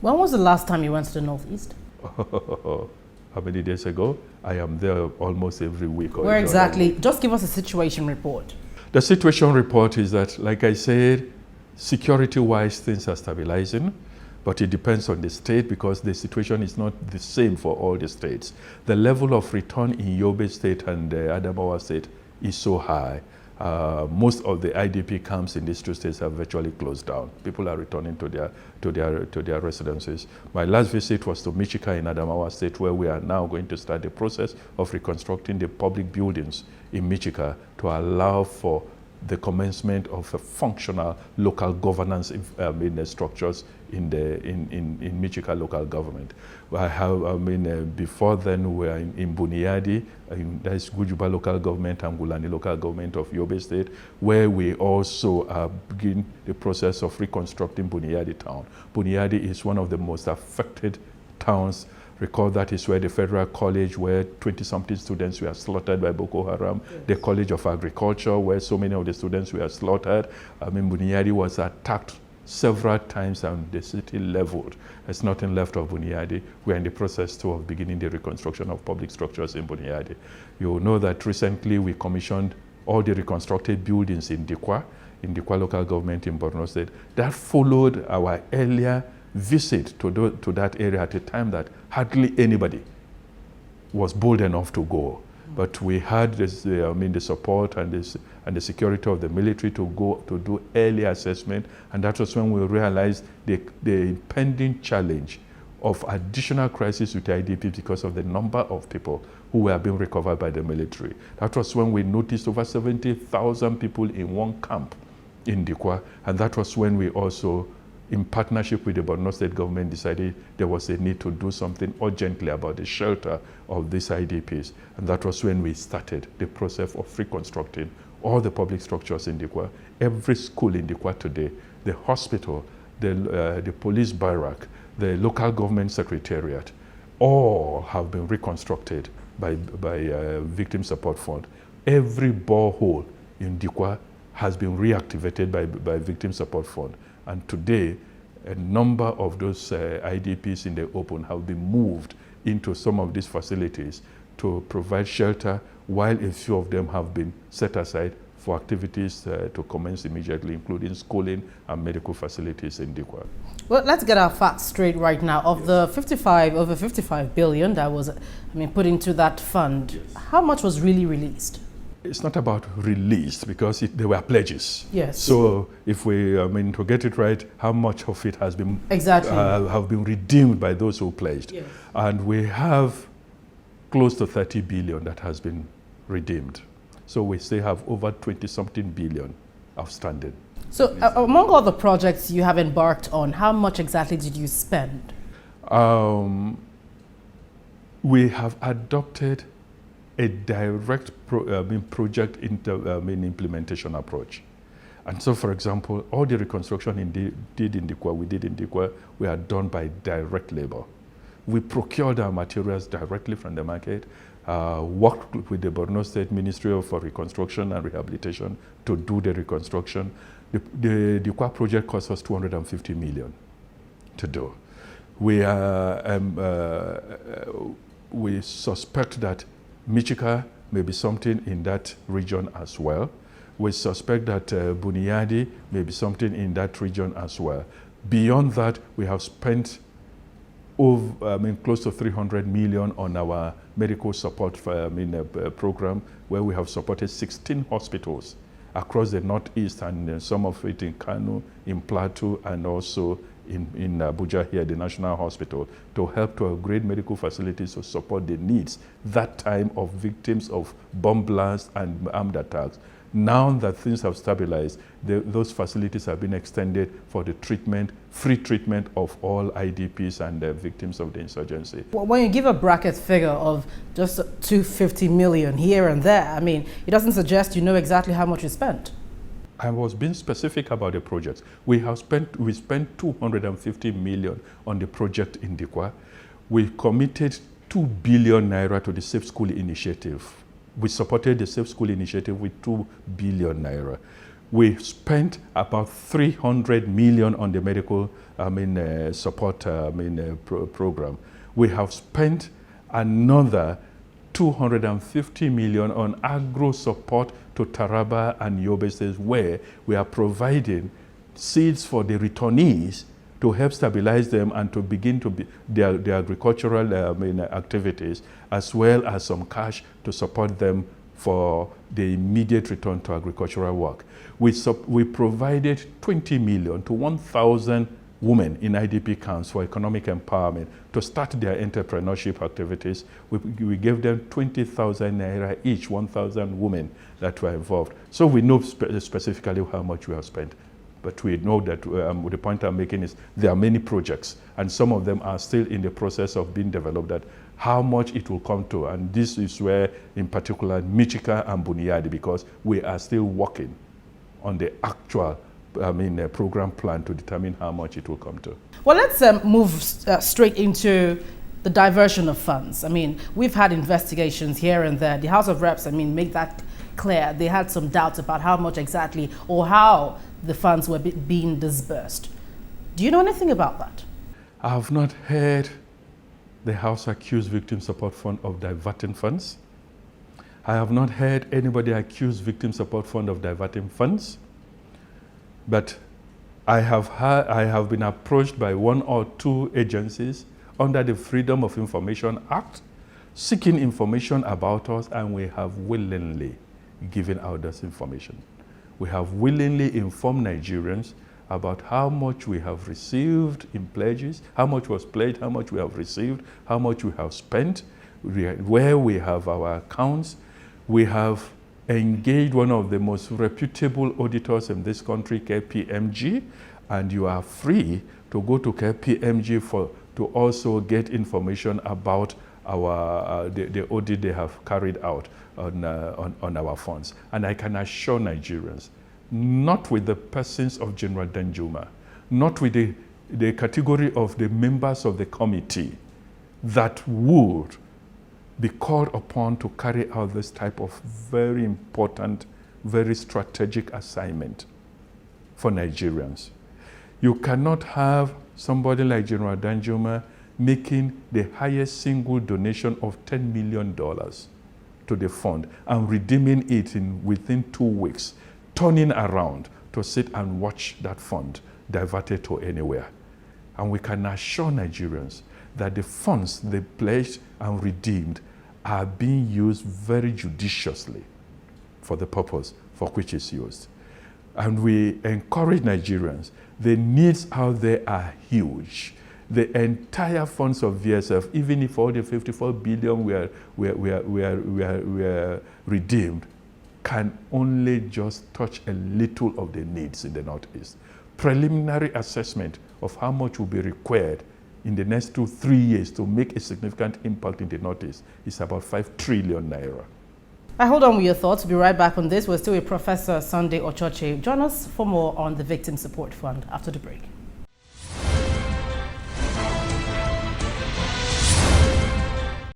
When was the last time you went to the Northeast? How many days ago? I am there almost every week. Where exactly? Just give us a situation report. The situation report is that, like I said, security-wise, things are stabilizing, but it depends on the state because the situation is not the same for all the states. The level of return in Yobe State and Adamawa State is so high. Most of the IDP camps in these two states have virtually closed down. People are returning to their residences. My last visit was to Michika in Adamawa State, where we are now going to start the process of reconstructing the public buildings in Michika to allow for the commencement of a functional local governance in the structures in Michika local government. Before then we were in Buniadi, that's Gujuba local government and Gulani local government of Yobe State, where we also begin the process of reconstructing Buniadi town. Buniadi is one of the most affected towns. Recall that is where the Federal College, where 20-something students were slaughtered by Boko Haram, yes. The College of Agriculture, where so many of the students were slaughtered. Buniadi was attacked several times and the city leveled. There's nothing left of Buniadi. We're in the process too of beginning the reconstruction of public structures in Buniadi. You know that recently we commissioned all the reconstructed buildings in Dikwa local government in Borno State. That followed our earlier visit to that area at a time that hardly anybody was bold enough to go. But we had this, the support and the security of the military to go to do early assessment, and that was when we realized the impending challenge of additional crisis with IDP because of the number of people who were being recovered by the military. That was when we noticed over 70,000 people in one camp in Dikwa, and that was when we also, in partnership with the Borno State government, decided there was a need to do something urgently about the shelter of these IDPs. And that was when we started the process of reconstructing all the public structures in Dikwa. Every school in Dikwa today, the hospital, the police barrack, the local government secretariat, all have been reconstructed by Victim Support Fund. Every borehole in Dikwa has been reactivated by Victim Support Fund. And today, a number of those IDPs in the open have been moved into some of these facilities to provide shelter, while a few of them have been set aside for activities to commence immediately, including schooling and medical facilities in Dikwa. Well, let's get our facts straight right now. Of the over 55 billion that was put into that fund, yes. How much was really released? It's not about released because there were pledges. Yes. So if we, to get it right, how much of it has been exactly have been redeemed by those who pledged? Yes. And we have close to 30 billion that has been redeemed. So we still have over 20-something billion outstanding. So among all the projects you have embarked on, how much exactly did you spend? We have adopted a direct project implementation approach. And so, for example, all the reconstruction we did in Dikwa, we are done by direct labor. We procured our materials directly from the market, worked with the Borno State Ministry for Reconstruction and Rehabilitation to do the reconstruction. The Dikwa project cost us 250 million to do. We suspect that Michika may be something in that region as well. We suspect that Buniadi may be something in that region as well. Beyond that, we have spent close to 300 million on our medical support program, where we have supported 16 hospitals across the Northeast, and some of it in Kano, in Plateau, and also in Abuja here, the National Hospital, to help to upgrade medical facilities to support the needs that time of victims of bomb blasts and armed attacks. Now that things have stabilized, those facilities have been extended for the free treatment of all IDPs and victims of the insurgency. Well, when you give a bracket figure of just 250 million here and there, it doesn't suggest you know exactly how much you spent. I was being specific about the projects. We spent 250 million on the project in Dikwa. We committed 2 billion naira to the Safe School Initiative. We supported the Safe School Initiative with 2 billion naira. We spent about 300 million on the medical support program. We have spent another 250 million on agro support to Taraba and Yobe states, where we are providing seeds for the returnees to help stabilize them and to begin to be their agricultural activities, as well as some cash to support them for the immediate return to agricultural work. We provided 20 million to 1,000 women in IDP camps for economic empowerment to start their entrepreneurship activities. We gave them 20,000 naira each, 1,000 women that were involved. So we know specifically how much we have spent. But we know that the point I'm making is there are many projects, and some of them are still in the process of being developed, that how much it will come to. And this is where, in particular, Michika and Buniadi, because we are still working on the actual program plan to determine how much it will come to. Well, let's move straight into the diversion of funds. I mean, we've had investigations here and there. The House of Reps, make that clear. They had some doubts about how much exactly or how the funds were being disbursed. Do you know anything about that? I have not heard the House accuse Victim Support Fund of diverting funds. I have not heard anybody accuse Victim Support Fund of diverting funds. But I have been approached by one or two agencies under the Freedom of Information Act seeking information about us, and we have willingly given out this information. We have willingly informed Nigerians about how much we have received in pledges, how much was pledged, how much we have received, how much we have spent, where we have our accounts. We have engaged one of the most reputable auditors in this country, KPMG, and you are free to go to KPMG to also get information about the audit they have carried out on our funds. And I can assure Nigerians, not with the persons of General Danjuma, not with the category of the members of the committee that would be called upon to carry out this type of very important, very strategic assignment for Nigerians. You cannot have somebody like General Danjuma making the highest single donation of $10 million to the fund and redeeming it within 2 weeks, turning around to sit and watch that fund diverted to anywhere. And we can assure Nigerians that the funds they pledged and redeemed are being used very judiciously for the purpose for which it's used. And we encourage Nigerians. The needs out there are huge. The entire funds of VSF, even if all the 54 billion were redeemed, can only just touch a little of the needs in the Northeast. Preliminary assessment of how much will be required in the next 2-3 years to make a significant impact in the Northeast is about 5 trillion naira. I hold on with your thoughts. We'll be right back on this. We're still with Professor Sunday Ochoche. Join us for more on the Victim Support Fund after the break.